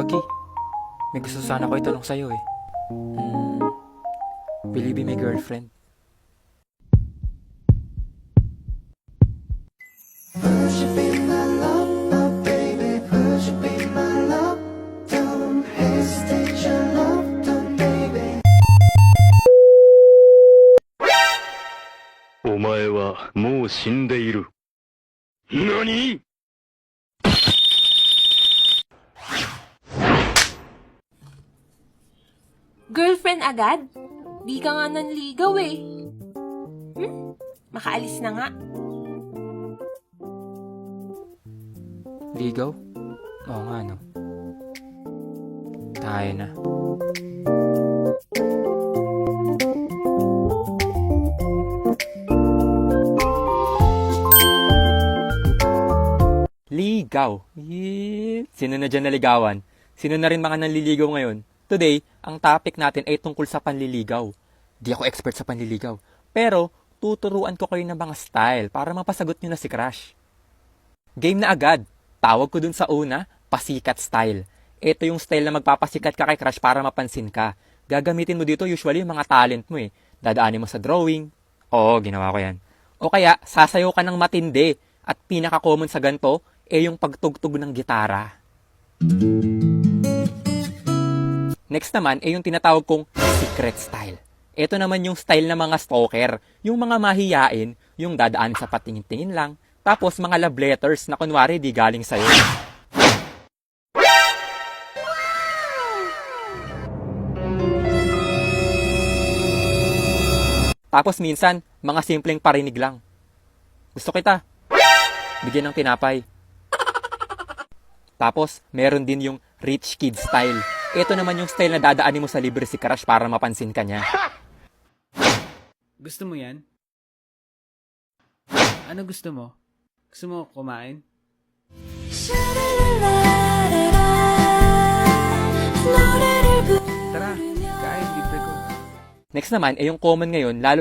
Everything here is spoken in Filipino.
Aki, may gusto sana ko itanong sa'yo eh. Will you be my girlfriend? Would you be my love, oh baby? Would you be my love? Don't hesitate, your love, don't baby. お前はもう死んでいる。何？ Girlfriend agad? Di ka nga nanligaw eh. Makaalis na nga. Ligaw? Oo nga no. Tayo na. Ligaw. Sino na dyan naligawan? Sino na rin mga nanliligaw ngayon? Today, ang topic natin ay tungkol sa panliligaw. Di ako expert sa panliligaw. Pero, tuturuan ko kayo ng mga style para mapasagot nyo na si crush. Game na agad. Tawag ko dun sa una, pasikat style. Ito yung style na magpapasikat ka kay crush para mapansin ka. Gagamitin mo dito usually yung mga talent mo eh. Dadaanin mo sa drawing. Oo, ginawa ko yan. O kaya, sasayaw ka ng matindi. At pinaka-common sa ganito, yung pagtugtog ng gitara. Next naman, yung tinatawag kong secret style. Ito naman yung style ng mga stalker. Yung mga mahiyain, yung dadaan sa patingin-tingin lang. Tapos mga love letters na kunwari di galing sa'yo. Tapos minsan, mga simpleng parinig lang. Gusto kita. Bigyan ng tinapay. Tapos, meron din yung rich kid style. Ito naman yung style na dadaanin mo sa libre si crush para mapansin ka niya. Gusto mo yan? Ano gusto mo? Gusto mo kumain? Tara, kain, libre ko. Next naman, yung common ngayon, lalo